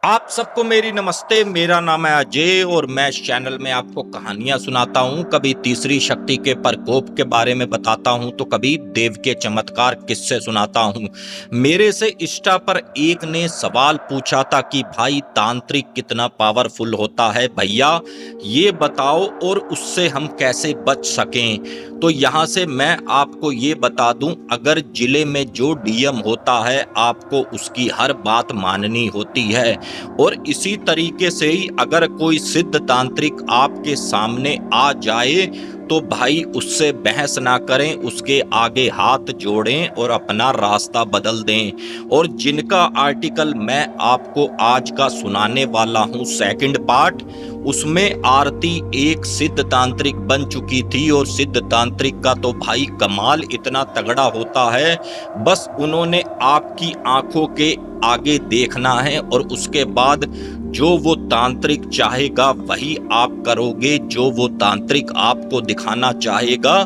आप सबको मेरी नमस्ते। मेरा नाम है अजय और मैं इस चैनल में आपको कहानियां सुनाता हूं। कभी तीसरी शक्ति के प्रकोप के बारे में बताता हूं तो कभी देव के चमत्कार किस्से सुनाता हूं। मेरे से इंस्टा पर एक ने सवाल पूछा था कि भाई तांत्रिक कितना पावरफुल होता है भैया, ये बताओ और उससे हम कैसे बच सकें। तो यहाँ से मैं आपको ये बता दूं, अगर जिले में जो डीएम होता है आपको उसकी हर बात माननी होती है। और इसी तरीके से ही अगर कोई सिद्ध तांत्रिक आपके सामने आ जाए तो भाई उससे बहस ना करें, उसके आगे हाथ जोड़ें और अपना रास्ता बदल दें। और जिनका आर्टिकल मैं आपको आज का सुनाने वाला हूं, सेकंड पार्ट, उसमें आरती एक सिद्ध तांत्रिक बन चुकी थी। और सिद्ध तांत्रिक का तो भाई कमाल इतना तगड़ा होता है, बस उन्होंने आपकी आंखों के आगे देखना है और उसके बाद जो वो तांत्रिक चाहेगा वही आप करोगे, जो वो तांत्रिक आपको दिखाना चाहेगा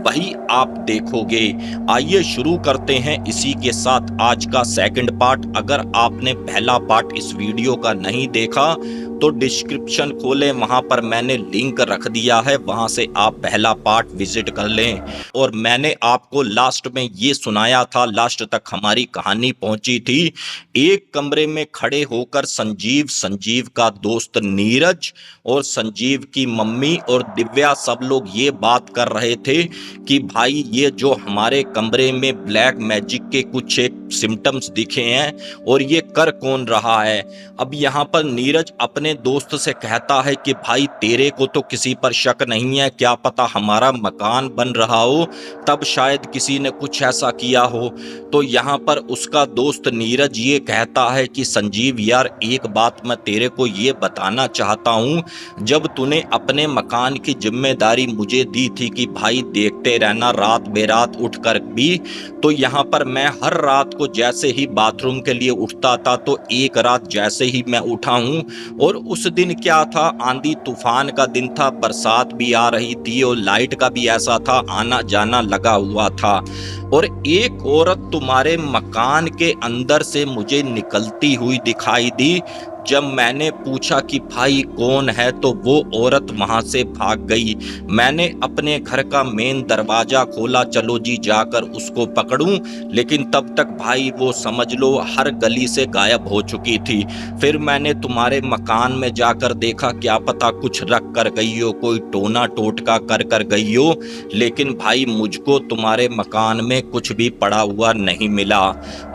वही आप देखोगे। आइए शुरू करते हैं इसी के साथ आज का सेकंड पार्ट। अगर आपने पहला पार्ट इस वीडियो का नहीं देखा तो डिस्क्रिप्शन खोलें, वहां पर मैंने लिंक रख दिया है, वहां से आप पहला पार्ट विजिट कर लें। और मैंने आपको लास्ट में ये सुनाया था, लास्ट तक हमारी कहानी पहुंची थी। एक कमरे में खड़े होकर संजीव का दोस्त नीरज और संजीव की मम्मी और दिव्या सब लोग ये बात कर रहे थे कि भाई ये जो हमारे कमरे में ब्लैक मैजिक के कुछ एक सिम्टम्स दिखे हैं और ये कर कौन रहा है। अब यहाँ पर नीरज अपने दोस्त से कहता है कि भाई तेरे को तो किसी पर शक नहीं है, क्या पता हमारा मकान बन रहा हो तब शायद किसी ने कुछ ऐसा किया हो। तो यहाँ पर उसका दोस्त नीरज ये कहता है कि संजीव यार एक बात मैं तेरे को ये बताना चाहता हूँ, जब तूने अपने मकान की जिम्मेदारी मुझे दी थी कि भाई देखते रहना रात बेरात उठ कर भी, तो यहाँ पर मैं हर रात को जैसे ही बाथरूम के लिए उठता था तो एक रात जैसे ही मैं उठा हूँ और उस दिन क्या था, आंधी तूफान का दिन था, बरसात भी आ रही थी और लाइट का भी ऐसा था, आना जाना लगा हुआ था। और एक औरत तुम्हारे मकान के अंदर से मुझे निकलती हुई दिखाई दी। जब मैंने पूछा कि भाई कौन है तो वो औरत वहां से भाग गई। मैंने अपने घर का मेन दरवाजा खोला, चलो जी जाकर उसको पकड़ूं, लेकिन तब तक भाई वो समझ लो हर गली से गायब हो चुकी थी। फिर मैंने तुम्हारे मकान में जाकर देखा, क्या पता कुछ रख कर गई हो, कोई टोना टोटका कर गई हो, लेकिन भाई मुझको तुम्हारे मकान में कुछ भी पड़ा हुआ नहीं मिला।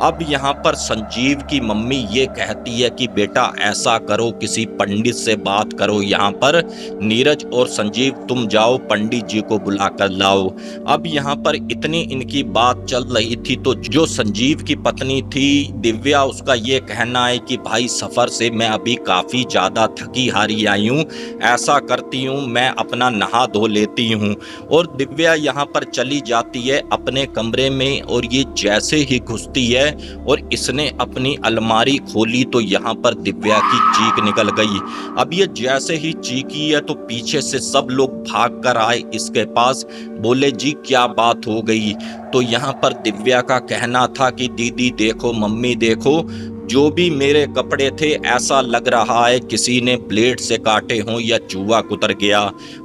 अब यहाँ पर संजीव की मम्मी ये कहती है कि बेटा ऐसा करो, किसी पंडित से बात करो, यहाँ पर नीरज और संजीव तुम जाओ पंडित जी को बुला कर लाओ। अब यहाँ पर इतनी इनकी बात चल रही थी तो जो संजीव की पत्नी थी दिव्या, उसका ये कहना है कि भाई सफर से मैं अभी काफी ज्यादा थकी हारी आई हूँ, ऐसा करती हूँ मैं अपना नहा धो लेती हूँ। और दिव्या यहाँ पर चली जाती है अपने कमरे में और ये जैसे ही घुसती है और इसने अपनी अलमारी खोली तो यहाँ पर दिव्या की चीख निकल गई। अब ये जैसे ही चीखी है तो पीछे से सब लोग भाग कर आए इसके पास, बोले जी क्या बात हो गई। तो यहाँ पर दिव्या का कहना था कि दीदी देखो, मम्मी देखो, जो भी मेरे कपड़े थे ऐसा लग रहा है किसी ने ब्लेड से काटे हों या चूहा कुतर गया।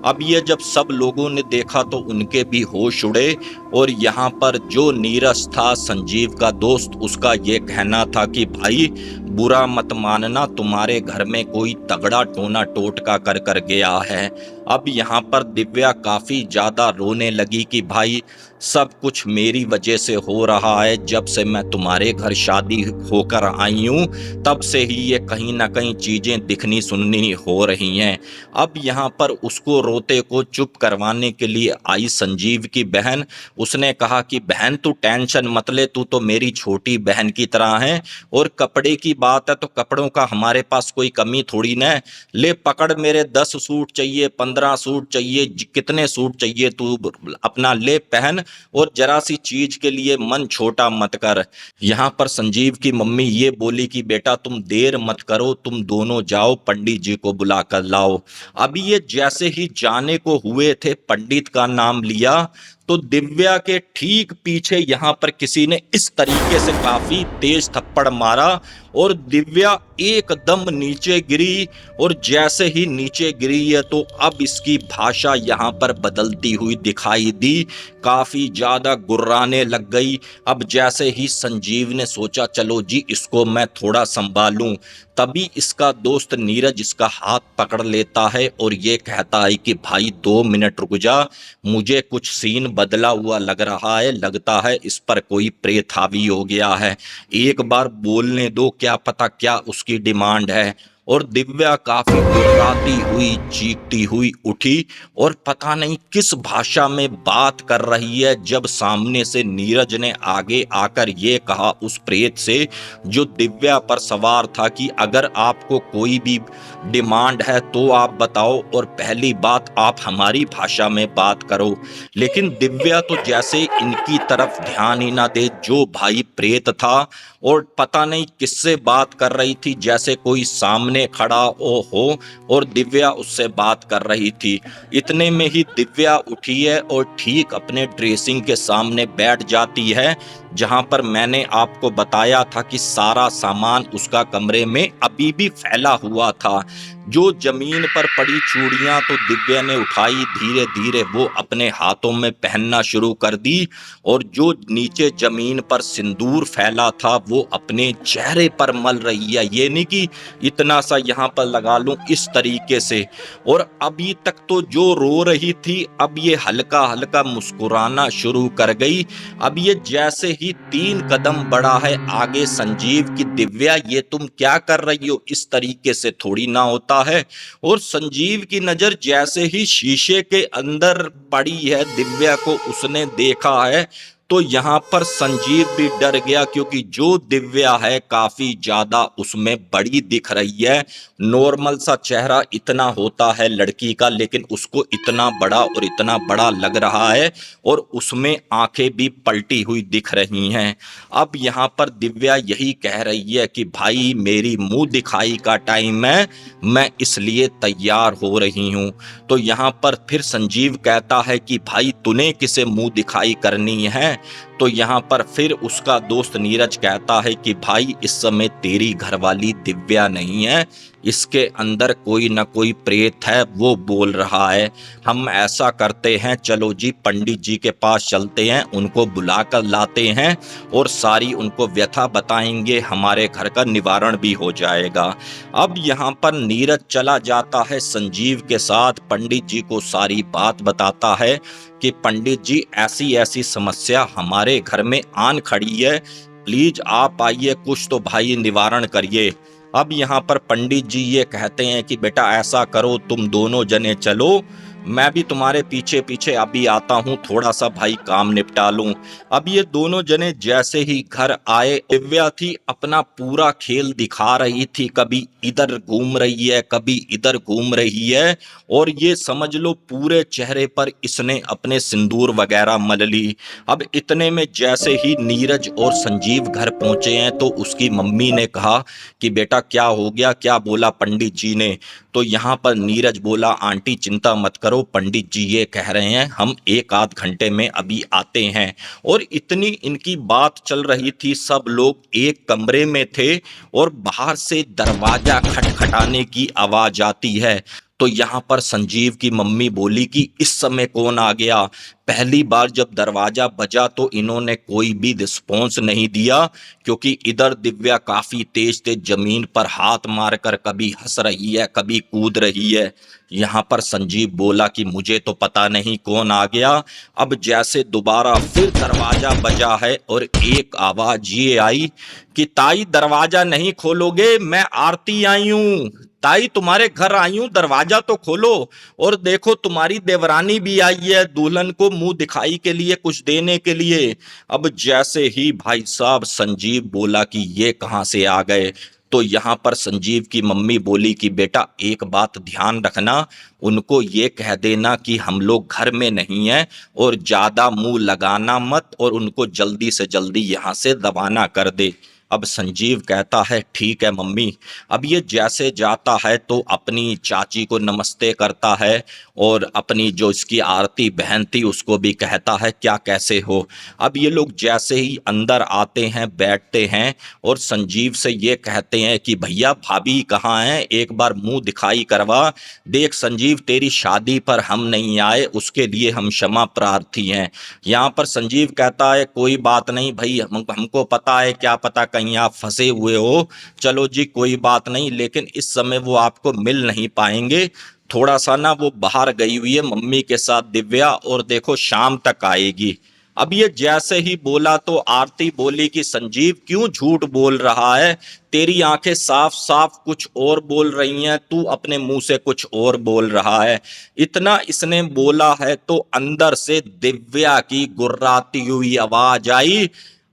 अब ये जब सब लोगों ने देखा तो उनके भी होश उड़े। और यहाँ पर जो नीरज था संजीव का दोस्त, उसका ये कहना था कि भाई बुरा मत मानना, तुम्हारे घर में कोई तगड़ा टोना टोटका कर गया है। अब यहाँ पर दिव्या काफी ज्यादा रोने लगी कि भाई सब कुछ मेरी वजह से हो रहा है, जब से मैं तुम्हारे घर शादी होकर आई हूँ तब से ही ये कहीं ना कहीं चीजें दिखनी सुननी हो रही हैं। अब यहाँ पर उसको रोते को चुप करवाने के लिए आई संजीव की बहन। उसने कहा कि बहन तू टेंशन मत ले, तू तो मेरी छोटी बहन की तरह है, और कपड़े की बात है तो कपड़ों का हमारे पास कोई कमी थोड़ी ना है, ले पकड़, मेरे 10 सूट चाहिए, 15 सूट चाहिए, कितने सूट चाहिए तू अपना ले पहन, और जरा सी चीज के लिए मन छोटा मत कर। यहाँ पर संजीव की मम्मी ये बोली कि बेटा तुम देर मत करो, तुम दोनों जाओ पंडित जी को बुला कर लाओ। अभी ये जैसे ही जाने को हुए थे, पंडित का नाम लिया तो दिव्या के ठीक पीछे यहाँ पर किसी ने इस तरीके से काफी तेज थप्पड़ मारा और दिव्या एकदम नीचे गिरी। और जैसे ही नीचे गिरी है तो अब इसकी भाषा यहाँ पर बदलती हुई दिखाई दी, काफी ज्यादा गुर्राने लग गई। अब जैसे ही संजीव ने सोचा चलो जी इसको मैं थोड़ा संभालूं, तभी इसका दोस्त नीरज इसका हाथ पकड़ लेता है और ये कहता है कि भाई 2 मिनट रुक जा, मुझे कुछ सीन बदला हुआ लग रहा है, लगता है इस पर कोई प्रेत हावी हो गया है, एक बार बोलने दो, क्या पता क्या उसकी डिमांड है। और दिव्या काफी गुर्राती हुई चीखती हुई उठी और पता नहीं किस भाषा में बात कर रही है, जब सामने से नीरज ने आगे आकर ये कहा उस प्रेत से जो दिव्या पर सवार था कि अगर आपको कोई भी डिमांड है तो आप बताओ, और पहली बात आप हमारी भाषा में बात करो। लेकिन दिव्या तो जैसे इनकी तरफ ध्यान ही ना दे, जो भाई प्रेत था और पता नहीं किससे बात कर रही थी, जैसे कोई सामने खड़ा हो और दिव्या उससे बात कर रही थी। इतने में ही दिव्या उठी है और ठीक अपने ड्रेसिंग के सामने बैठ जाती है, जहां पर मैंने आपको बताया था कि सारा सामान उसका कमरे में अभी भी फैला हुआ था। जो जमीन पर पड़ी चूड़ियां तो दिव्या ने उठाई, धीरे धीरे वो अपने हाथों में पहनना शुरू कर दी, और जो नीचे जमीन पर सिंदूर फैला था वो अपने चेहरे पर मल रही है। ये नहीं कि इतना सा यहाँ पर लगा लूं, इस तरीके से। और अभी तक तो जो रो रही थी अब ये हल्का हल्का मुस्कुराना शुरू कर गई। अब ये जैसे ही 3 कदम बढ़ा है आगे संजीव की, दिव्या ये तुम क्या कर रही हो, इस तरीके से थोड़ी ना होता है। और संजीव की नजर जैसे ही शीशे के अंदर पड़ी है, दिव्या को उसने देखा है, तो यहाँ पर संजीव भी डर गया, क्योंकि जो दिव्या है काफी ज्यादा उसमें बड़ी दिख रही है। नॉर्मल सा चेहरा इतना होता है लड़की का, लेकिन उसको इतना बड़ा और इतना बड़ा लग रहा है, और उसमें आंखें भी पलटी हुई दिख रही हैं। अब यहाँ पर दिव्या यही कह रही है कि भाई मेरी मुंह दिखाई का टाइम है, मैं इसलिए तैयार हो रही हूँ। तो यहाँ पर फिर संजीव कहता है कि भाई तूने किसे मुंह दिखाई करनी है। तो यहाँ पर फिर उसका दोस्त नीरज कहता है कि भाई इस समय तेरी घरवाली दिव्या नहीं है, इसके अंदर कोई ना कोई प्रेत है, वो बोल रहा है। हम ऐसा करते हैं, चलो जी पंडित जी के पास चलते हैं, उनको बुलाकर लाते हैं और सारी उनको व्यथा बताएंगे, हमारे घर का निवारण भी हो जाएगा। अब यहाँ पर नीरज चला जाता है संजीव के साथ, पंडित जी को सारी बात बताता है कि पंडित जी ऐसी ऐसी समस्या हमारे घर में आन खड़ी है, प्लीज आप आइए, कुछ तो भाई निवारण करिए। अब यहाँ पर पंडित जी ये कहते हैं कि बेटा ऐसा करो, तुम दोनों जने चलो, मैं भी तुम्हारे पीछे पीछे अभी आता हूँ, थोड़ा सा भाई काम निपटा लूं। अब ये दोनों जने जैसे ही घर आए, दिव्या थी अपना पूरा खेल दिखा रही थी, कभी इधर घूम रही है कभी इधर घूम रही है, और ये समझ लो पूरे चेहरे पर इसने अपने सिंदूर वगैरह मल ली। अब इतने में जैसे ही नीरज और संजीव घर पहुंचे हैं तो उसकी मम्मी ने कहा कि बेटा क्या हो गया, क्या बोला पंडित जी ने। तो यहाँ पर नीरज बोला आंटी चिंता मत करो, पंडित जी ये कह रहे हैं हम 1 आध घंटे में अभी आते हैं। और इतनी इनकी बात चल रही थी, सब लोग एक कमरे में थे और बाहर से दरवाजा खटखटाने की आवाज आती है। तो यहाँ पर संजीव की मम्मी बोली कि इस समय कौन आ गया। पहली बार जब दरवाजा बजा तो इन्होंने कोई भी रिस्पॉन्स नहीं दिया, क्योंकि इधर दिव्या काफी तेज तेज जमीन पर हाथ मारकर कभी हंस रही है कभी कूद रही है। यहाँ पर संजीव बोला कि मुझे तो पता नहीं कौन आ गया। अब जैसे दोबारा फिर दरवाजा बजा है और एक आवाज ये आई कि ताई दरवाजा नहीं खोलोगे, मैं आरती आई हूँ, ताई तुम्हारे घर आई हूं, दरवाजा तो खोलो। और देखो तुम्हारी देवरानी भी आई है दुल्हन को मुंह दिखाई के लिए, कुछ देने के लिए। अब जैसे ही भाई साहब संजीव बोला कि ये कहां से आ गए, तो यहाँ पर संजीव की मम्मी बोली कि बेटा एक बात ध्यान रखना, उनको ये कह देना कि हम लोग घर में नहीं हैं और ज्यादा मुंह लगाना मत, और उनको जल्दी से जल्दी यहाँ से रवाना कर दे। अब संजीव कहता है ठीक है मम्मी। अब ये जैसे जाता है तो अपनी चाची को नमस्ते करता है और अपनी जो इसकी आरती बहन थी उसको भी कहता है क्या कैसे हो। अब ये लोग जैसे ही अंदर आते हैं बैठते हैं और संजीव से ये कहते हैं कि भैया भाभी कहाँ हैं, एक बार मुंह दिखाई करवा। देख संजीव, तेरी शादी पर हम नहीं आए, उसके लिए हम क्षमा प्रार्थी हैं। यहाँ पर संजीव कहता है कोई बात नहीं भाई, हमको पता है, क्या पता कहीं आप फंसे हुए हो, चलो जी कोई बात नहीं, लेकिन इस समय वो आपको मिल नहीं पाएंगे। थोड़ा सा ना वो बाहर गई हुई है मम्मी के साथ दिव्या, और देखो शाम तक आएगी। अब ये जैसे ही बोला तो आरती बोली कि संजीव क्यों झूठ बोल रहा है, तेरी आंखें साफ साफ कुछ और बोल रही हैं, तू अपने मुंह से कुछ और बोल रहा है। इतना इसने बोला है तो अंदर से दिव्या की गुर्राती हुई आवाज आई,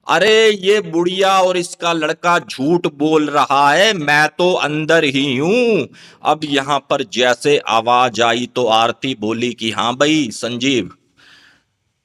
अरे ये बुढ़िया और इसका लड़का झूठ बोल रहा है, मैं तो अंदर ही हूं। अब यहां पर जैसे आवाज आई तो आरती बोली कि हाँ भाई संजीव,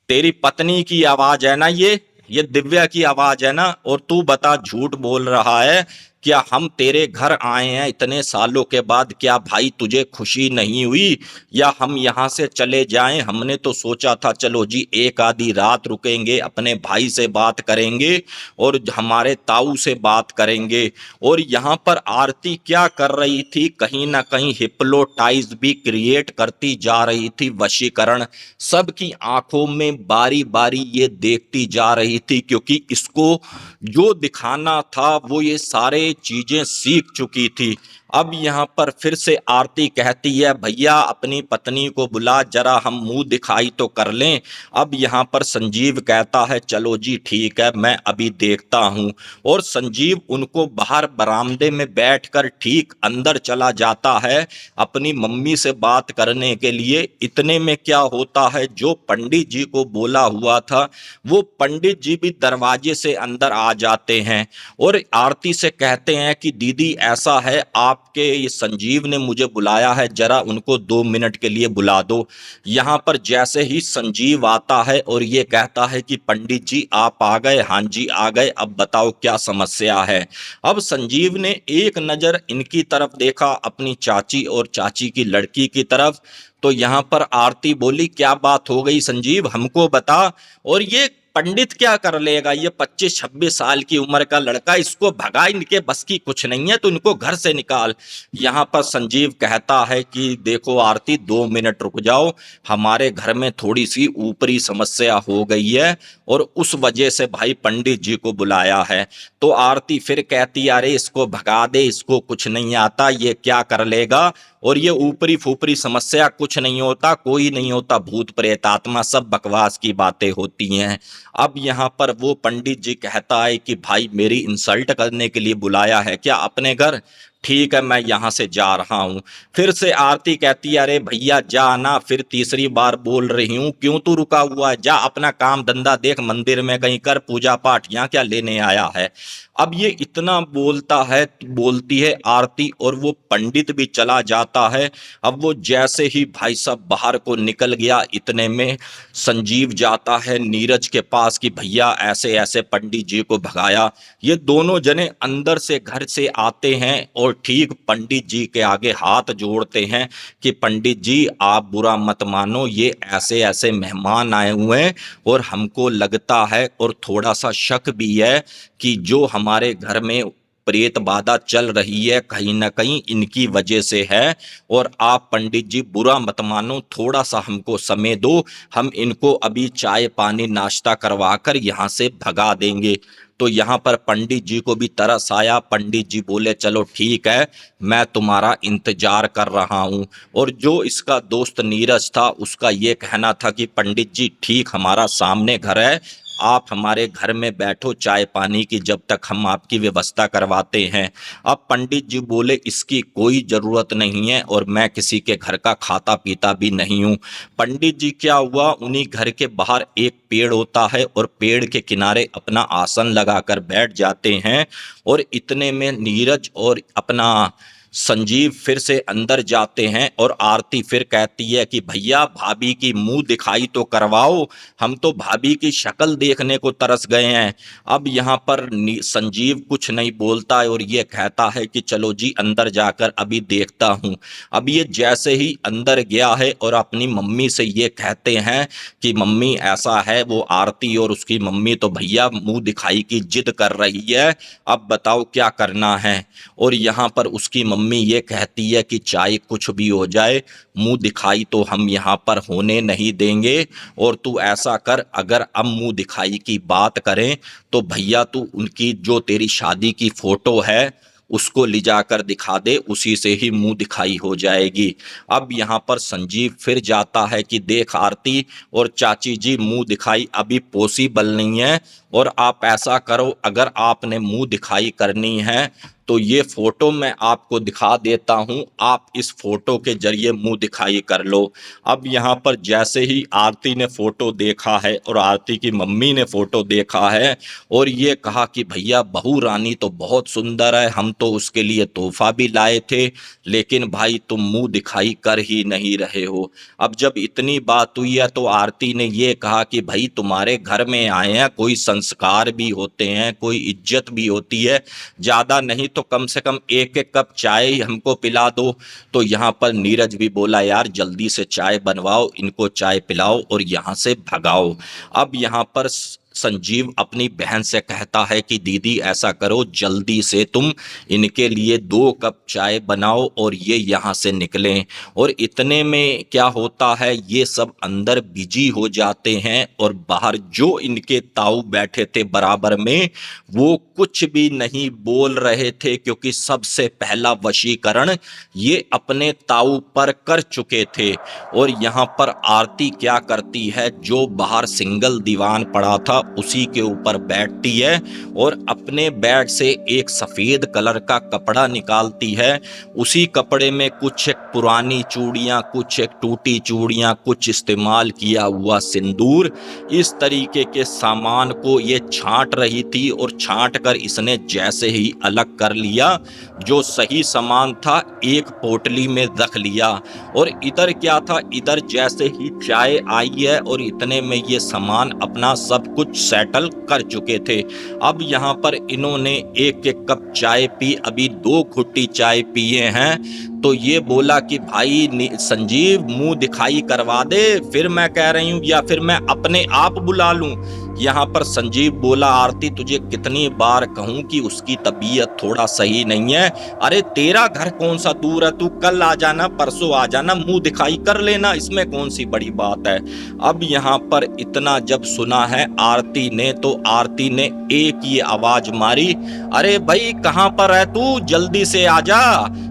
तेरी पत्नी की आवाज है ना, ये दिव्या की आवाज है ना, और तू बता झूठ बोल रहा है क्या? हम तेरे घर आए हैं इतने सालों के बाद, क्या भाई तुझे खुशी नहीं हुई, या हम यहाँ से चले जाएं? हमने तो सोचा था चलो जी एक आधी रात रुकेंगे, अपने भाई से बात करेंगे और हमारे ताऊ से बात करेंगे। और यहाँ पर आरती क्या कर रही थी, कहीं ना कहीं हिप्नोटाइज भी क्रिएट करती जा रही थी, वशीकरण। सबकी आंखों में बारी बारी ये देखती जा रही थी, क्योंकि इसको जो दिखाना था वो ये सारे चीजें सीख चुकी थी। अब यहाँ पर फिर से आरती कहती है भैया अपनी पत्नी को बुला, जरा हम मुंह दिखाई तो कर लें। अब यहाँ पर संजीव कहता है चलो जी ठीक है, मैं अभी देखता हूँ। और संजीव उनको बाहर बरामदे में बैठकर ठीक अंदर चला जाता है अपनी मम्मी से बात करने के लिए। इतने में क्या होता है, जो पंडित जी को बोला हुआ था वो पंडित जी भी दरवाजे से अंदर आ जाते हैं और आरती से कहते हैं कि दीदी ऐसा है, आपके ये संजीव ने मुझे बुलाया है, जरा उनको 2 मिनट के लिए बुला दो। यहाँ पर जैसे ही संजीव आता है और ये कहता है कि पंडित जी आप आ गए? हाँ जी आ गए, अब बताओ क्या समस्या है। अब संजीव ने एक नज़र इनकी तरफ देखा, अपनी चाची और चाची की लड़की की तरफ। तो यहाँ पर आरती बोली क्या बात हो गई संजीव, हमको बता। और ये पंडित क्या कर लेगा, ये 25-26 साल की उम्र का लड़का, इसको भगा, इनके बस की कुछ नहीं है, तो इनको घर से निकाल। यहाँ पर संजीव कहता है कि देखो आरती 2 मिनट रुक जाओ, हमारे घर में थोड़ी सी ऊपरी समस्या हो गई है और उस वजह से भाई पंडित जी को बुलाया है। तो आरती फिर कहती अरे इसको भगा दे, इसको कुछ नहीं आता, ये क्या कर लेगा, और ये ऊपरी फूपरी समस्या कुछ नहीं होता, कोई नहीं होता, भूत प्रेत आत्मा सब बकवास की बातें होती हैं। अब यहाँ पर वो पंडित जी कहता है कि भाई मेरी इंसल्ट करने के लिए बुलाया है क्या अपने घर? ठीक है मैं यहाँ से जा रहा हूँ। फिर से आरती कहती है अरे भैया जा ना, फिर तीसरी बार बोल रही हूँ, क्यों तू रुका हुआ है, जा अपना काम धंधा देख, मंदिर में कहीं कर पूजा पाठ, यहाँ क्या लेने आया है। अब ये इतना बोलता है, बोलती है आरती, और वो पंडित भी चला जाता है। अब वो जैसे ही भाई साहब बाहर को निकल गया, इतने में संजीव जाता है नीरज के पास कि भैया ऐसे ऐसे पंडित जी को भगाया। ये दोनों जने अंदर से घर से आते हैं और ठीक पंडित जी के आगे हाथ जोड़ते हैं कि पंडित जी आप बुरा मत मानो, ये ऐसे ऐसे मेहमान आए हुए हैं और हमको लगता है और थोड़ा सा शक भी है कि जो हमारे घर में प्रेत बाधा चल रही है कहीं ना कहीं इनकी वजह से है। और आप पंडित जी बुरा मत मानो, थोड़ा सा हमको समय दो, हम इनको अभी चाय पानी नाश्ता करवा कर यहाँ से भगा देंगे। तो यहाँ पर पंडित जी को भी तरस आया। पंडित जी बोले चलो ठीक है, मैं तुम्हारा इंतजार कर रहा हूँ। और जो इसका दोस्त नीरज था उसका ये कहना था कि पंडित जी ठीक हमारा सामने घर है, आप हमारे घर में बैठो चाय पानी की, जब तक हम आपकी व्यवस्था करवाते हैं। अब पंडित जी बोले इसकी कोई ज़रूरत नहीं है और मैं किसी के घर का खाता पीता भी नहीं हूँ। पंडित जी क्या हुआ, उन्हीं घर के बाहर एक पेड़ होता है और पेड़ के किनारे अपना आसन लगाकर बैठ जाते हैं। और इतने में नीरज और अपना संजीव फिर से अंदर जाते हैं और आरती फिर कहती है कि भैया भाभी की मुंह दिखाई तो करवाओ, हम तो भाभी की शक्ल देखने को तरस गए हैं। अब यहाँ पर संजीव कुछ नहीं बोलता है और ये कहता है कि चलो जी अंदर जाकर अभी देखता हूँ। अब ये जैसे ही अंदर गया है और अपनी मम्मी से ये कहते हैं कि मम्मी ऐसा है, वो आरती और उसकी मम्मी तो भैया मुंह दिखाई की जिद कर रही है, अब बताओ क्या करना है। और यहाँ पर उसकी मम्मी ये कहती है कि चाहे कुछ भी हो जाए, मुंह दिखाई तो हम यहाँ पर होने नहीं देंगे। और तू ऐसा कर, अगर अब मुंह दिखाई की बात करें तो भैया तू उनकी जो तेरी शादी की फोटो है उसको ले जाकर दिखा दे, उसी से ही मुंह दिखाई हो जाएगी। अब यहाँ पर संजीव फिर जाता है कि देख आरती और चाची जी, मुंह दिखाई अभी पॉसिबल नहीं है, और आप ऐसा करो, अगर आपने मुंह दिखाई करनी है तो ये फोटो मैं आपको दिखा देता हूं, आप इस फोटो के जरिए मुंह दिखाई कर लो। अब यहाँ पर जैसे ही आरती ने फोटो देखा है और आरती की मम्मी ने फोटो देखा है और ये कहा कि भैया बहू रानी तो बहुत सुंदर है, हम तो उसके लिए तोहफा भी लाए थे, लेकिन भाई तुम मुंह दिखाई कर ही नहीं रहे हो। अब जब इतनी बात हुई है तो आरती ने ये कहा कि भाई तुम्हारे घर में आए हैं, कोई संस्कार भी होते हैं, कोई इज्जत भी होती है, ज़्यादा नहीं तो कम से कम एक एक कप चाय हमको पिला दो। तो यहाँ पर नीरज भी बोला यार जल्दी से चाय बनवाओ, इनको चाय पिलाओ और यहाँ से भगाओ। अब यहाँ पर संजीव अपनी बहन से कहता है कि दीदी ऐसा करो, जल्दी से तुम इनके लिए 2 कप चाय बनाओ और ये यहाँ से निकलें। और इतने में क्या होता है, ये सब अंदर बिजी हो जाते हैं और बाहर जो इनके ताऊ बैठे थे बराबर में, वो कुछ भी नहीं बोल रहे थे, क्योंकि सबसे पहला वशीकरण ये अपने ताऊ पर कर चुके थे। और यहाँ पर आरती क्या करती है, जो बाहर सिंगल दीवान पड़ा था उसी के ऊपर बैठती है और अपने बैग से एक सफेद कलर का कपड़ा निकालती है। उसी कपड़े में कुछ एक पुरानी चूड़ियां, कुछ एक टूटी चूड़ियां, कुछ इस्तेमाल किया हुआ सिंदूर, इस तरीके के सामान को ये छांट रही थी। और छांट कर इसने जैसे ही अलग कर लिया, जो सही सामान था एक पोटली में रख लिया। और इधर क्या था, इधर जैसे ही चाय आई है और इतने में ये सामान अपना सब कुछ सेटल कर चुके थे। अब यहाँ पर इन्होंने एक एक कप चाय पी, अभी 2 घुट्टी चाय पिए हैं। तो ये बोला कि भाई संजीव मुंह दिखाई करवा दे, फिर मैं कह रही हूँ, या फिर मैं अपने आप बुला लूं। यहाँ पर संजीव बोला आरती तुझे कितनी बार कहूं कि उसकी तबीयत थोड़ा सही नहीं है, अरे तेरा घर कौन सा दूर है, तू कल आ जाना, परसों आ जाना, मुंह दिखाई कर लेना, इसमें कौन सी बड़ी बात है। अब यहाँ पर इतना जब सुना है आरती ने, तो आरती ने एक ही आवाज मारी, अरे भाई कहाँ पर है तू, जल्दी से आ जा,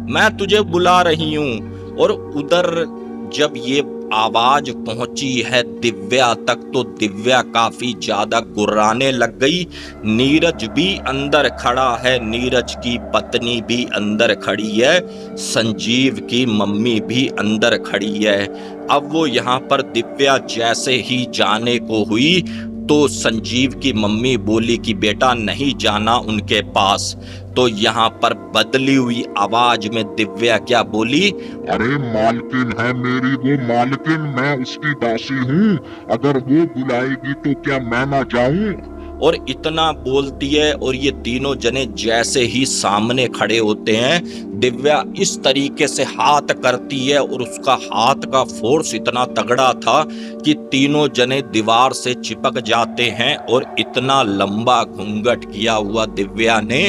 मैं तुझे बुला रही हूँ। और उधर जब ये आवाज पहुंची है दिव्या तक, तो दिव्या काफी ज्यादा गुर्राने लग गई। नीरज भी अंदर खड़ा है, नीरज की पत्नी भी अंदर खड़ी है, संजीव की मम्मी भी अंदर खड़ी है। अब वो यहाँ पर दिव्या जैसे ही जाने को हुई तो संजीव की मम्मी बोली कि बेटा नहीं जाना उनके पास। तो यहाँ पर बदली हुई आवाज में दिव्या क्या बोली, अरे मालकिन है मेरी वो मालकिन, मैं उसकी दासी हूँ, अगर वो बुलाएगी तो क्या मैं ना जाऊं। और इतना बोलती है और ये तीनों जने जैसे ही सामने खड़े होते हैं, दिव्या इस तरीके से हाथ करती है और उसका हाथ का फोर्स इतना तगड़ा था कि तीनों जने दीवार से चिपक जाते हैं। और इतना लंबा घूंघट किया हुआ दिव्या ने,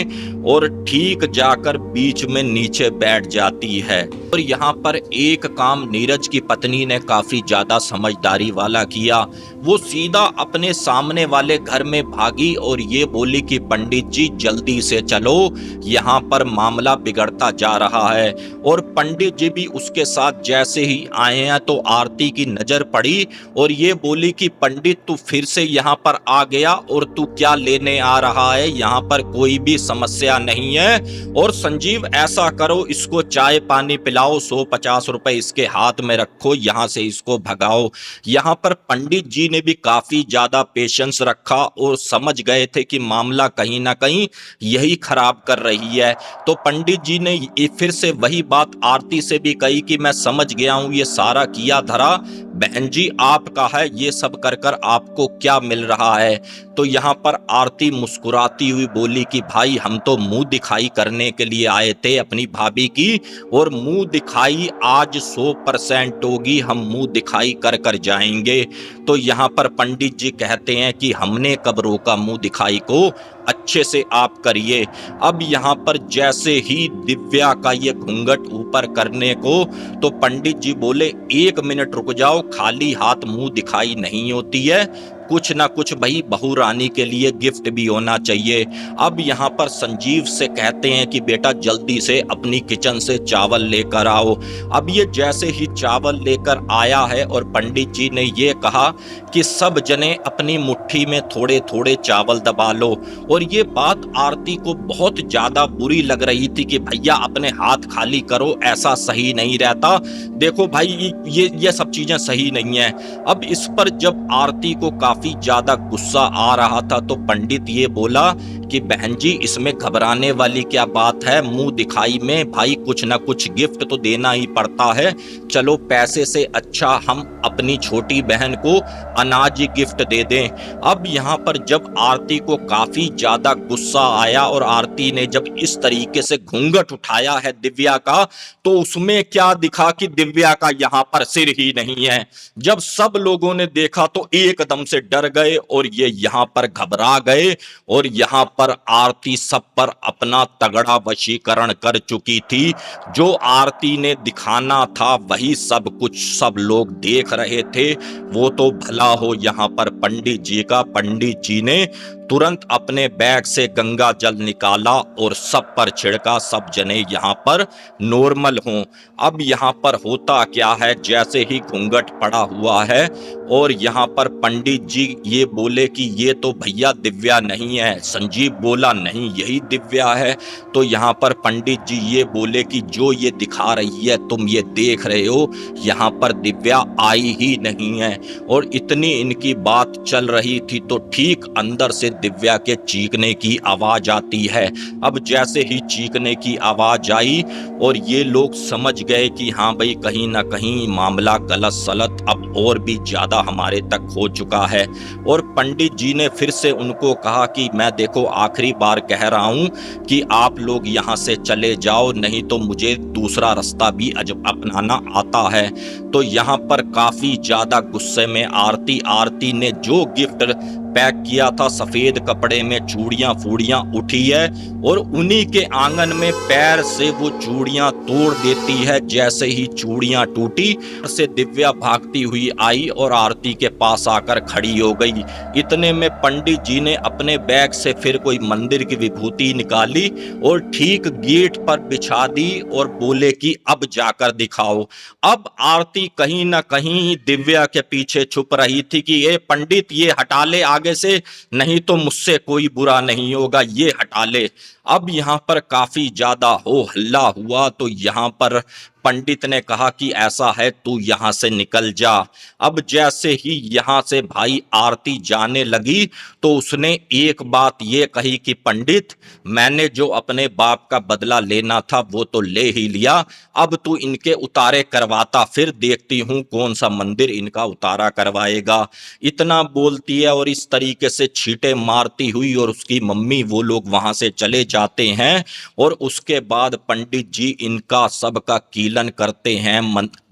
और ठीक जाकर बीच में नीचे बैठ जाती है। और यहाँ पर एक काम नीरज की पत्नी ने काफी ज्यादा समझदारी वाला किया, वो सीधा अपने सामने वाले घर में भागी और ये बोली कि पंडित जी जल्दी से चलो, यहाँ पर मामला बिगड़ता जा रहा है। और पंडित जी भी उसके साथ जैसे ही आए हैं तो आरती की नजर पड़ी और ये बोली कि पंडित तू फिर से यहाँ पर आ गया और तू क्या लेने आ रहा है, यहाँ पर कोई भी समस्या नहीं है। और संजीव ऐसा करो, इसको चाय पानी पिलाओ, 150 रुपए इसके हाथ में रखो, यहाँ से इसको भगाओ। यहाँ पर पंडित जी ने भी काफी ज्यादा पेशेंस रखा और समझ गए थे कि मामला कहीं ना कहीं यही खराब कर रही है। तो पंडित जी ने फिर से वही बात आरती से भी कही कि मैं समझ गया हूं ये सारा किया धरा बहन जी आपका है, ये सब कर कर आपको क्या मिल रहा है। तो यहाँ पर आरती मुस्कुराती हुई बोली कि भाई हम तो मुंह दिखाई करने के लिए आए थे अपनी भाभी की, और मुंह दिखाई आज 100% होगी, हम मुंह दिखाई कर कर जाएंगे। तो यहाँ पर पंडित जी कहते हैं कि हमने कब रोका मुंह दिखाई को, अच्छे से आप करिए। अब यहाँ पर जैसे ही दिव्या का ये घूंघट ऊपर करने को, तो पंडित जी बोले 1 मिनट रुक जाओ, खाली हाथ मुंह दिखाई नहीं होती है, कुछ ना कुछ भाई बहू रानी के लिए गिफ्ट भी होना चाहिए। अब यहाँ पर संजीव से कहते हैं कि बेटा जल्दी से अपनी किचन से चावल लेकर आओ। अब ये जैसे ही चावल लेकर आया है और पंडित जी ने ये कहा कि सब जने अपनी मुट्ठी में थोड़े थोड़े चावल दबा लो, और ये बात आरती को बहुत ज्यादा बुरी लग रही थी कि भैया अपने हाथ खाली करो, ऐसा सही नहीं रहता, देखो भाई ये सब चीजें सही नहीं है। अब इस पर जब आरती को काफी ज्यादा गुस्सा आ रहा था तो पंडित ये बोला कि बहन जी इसमें घबराने वाली क्या बात है, मुंह दिखाई में भाई कुछ ना कुछ गिफ्ट तो देना ही पड़ता है, चलो पैसे से अच्छा हम अपनी छोटी बहन को अनाज गिफ्ट दे दें। अब यहाँ पर जब आरती को काफी ज्यादा गुस्सा आया और आरती ने जब इस तरीके से घूंघट उठाया है दिव्या का, तो उसमें क्या दिखा कि दिव्या का यहाँ पर सिर ही नहीं है। जब सब लोगों ने देखा तो एकदम से डर गए और ये यहाँ पर घबरा गए, और यहाँ पर आरती सब पर अपना तगड़ा वशीकरण कर चुकी थी। जो आरती ने दिखाना था वही सब कुछ सब लोग देख रहे थे। वो तो भला हो यहाँ पर पंडित जी का, पंडित जी ने तुरंत अपने बैग से गंगा जल निकाला और सब पर छिड़का, सब जने यहाँ पर नॉर्मल हों। अब यहाँ पर होता क्या है, जैसे ही घूंघट पड़ा हुआ है और यहाँ पर पंडित जी ये बोले कि ये तो भैया दिव्या नहीं है, संजीव बोला नहीं यही दिव्या है। तो यहाँ पर पंडित जी ये बोले कि जो ये दिखा रही है तुम ये देख रहे हो, यहाँ पर दिव्या आई ही नहीं है। और इतनी इनकी बात चल रही थी तो ठीक अंदर से दिव्या के चीखने की आवाज आती है। अब जैसे ही चीखने की आवाज आई और ये लोग समझ गए कि हाँ भाई कहीं ना कहीं मामला गलत सलत अब और भी ज्यादा हमारे तक हो चुका है। और पंडित जी ने फिर से उनको कहा कि मैं देखो आखिरी बार कह रहा हूं कि आप लोग यहाँ से चले जाओ, नहीं तो मुझे दूसरा रास्ता भी अपनाना आता है। तो यहाँ पर काफी ज्यादा गुस्से में आरती ने जो गिफ्ट पैक किया था सफेद कपड़े में चूड़ियां फूड़ियां उठी है और उन्हीं के आंगन में पैर से वो चूड़ियां तोड़ देती है। जैसे ही चूड़ियां टूटी से दिव्या भागती हुई आई और आरती के पास आकर खड़ी हो गई। इतने में पंडित जी ने अपने बैग से फिर कोई मंदिर की विभूति निकाली और ठीक गेट पर बिछा दी और बोले कि अब जाकर दिखाओ। अब आरती कहीं ना कहीं दिव्या के पीछे छुप रही थी कि ये पंडित ये हटा ले आगे से, नहीं तो मुझसे कोई बुरा नहीं होगा, ये हटा ले। अब यहाँ पर काफी ज्यादा हो हल्ला हुआ तो यहाँ पर पंडित ने कहा कि ऐसा है तू यहाँ से निकल जा। अब जैसे ही यहाँ से भाई आरती जाने लगी तो उसने एक बात ये कही कि पंडित मैंने जो अपने बाप का बदला लेना था वो तो ले ही लिया, अब तू इनके उतारे करवाता फिर देखती हूँ कौन सा मंदिर इनका उतारा करवाएगा। इतना बोलती है और इस तरीके से छींटे मारती हुई और उसकी मम्मी वो लोग वहां से चले जाते हैं। और उसके बाद पंडित जी इनका सबका कीलन करते हैं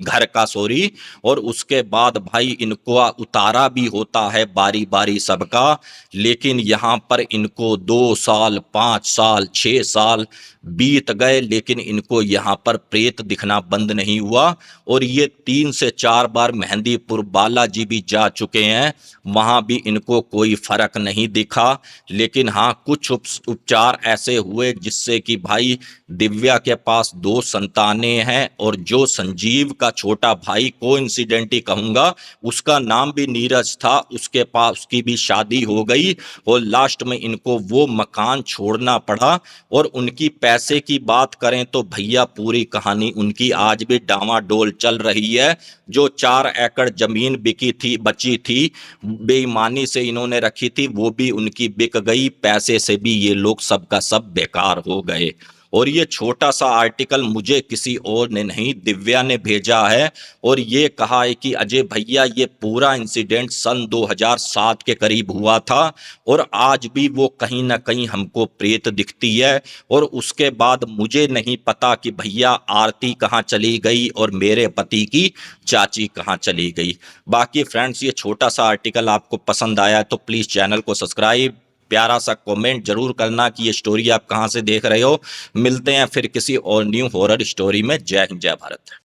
घर का सॉरी, और उसके बाद भाई इनको उतारा भी होता है बारी बारी सबका। लेकिन यहाँ पर इनको 2 साल 5 साल 6 साल बीत गए लेकिन इनको यहाँ पर प्रेत दिखना बंद नहीं हुआ। और ये 3 से 4 बार मेहंदीपुर बालाजी भी जा चुके हैं, वहां भी इनको कोई फर्क नहीं दिखा। लेकिन हाँ कुछ उपचार ऐसे हुए जिससे कि भाई दिव्या के पास 2 संतानें हैं और जो संजीव का छोटा भाई कोइंसिडेंट ही कहूंगा उसका नाम भी नीरज था, उसके पास उसकी भी शादी हो गई और लास्ट में इनको वो मकान छोड़ना पड़ा और उनकी पैसे की बात करें तो भैया पूरी कहानी उनकी आज भी डामाडोल चल रही है। जो 4 एकड़ जमीन बची थी, बेईमानी से इन्होंने रखी थी, वो भी उनकी बिक गई। पैसे से भी ये लोग सब का सब बेकार हो गए। और ये छोटा सा आर्टिकल मुझे किसी और ने नहीं, दिव्या ने भेजा है और ये कहा है कि अजय भैया ये पूरा इंसिडेंट सन 2007 के करीब हुआ था और आज भी वो कहीं ना कहीं हमको प्रेत दिखती है। और उसके बाद मुझे नहीं पता कि भैया आरती कहाँ चली गई और मेरे पति की चाची कहाँ चली गई। बाकी फ्रेंड्स, ये छोटा सा आर्टिकल आपको पसंद आया तो प्लीज़ चैनल को सब्सक्राइब, प्यारा सा कमेंट जरूर करना कि ये स्टोरी आप कहाँ से देख रहे हो। मिलते हैं फिर किसी और न्यू हॉरर स्टोरी में। जय हिंद, जय भारत।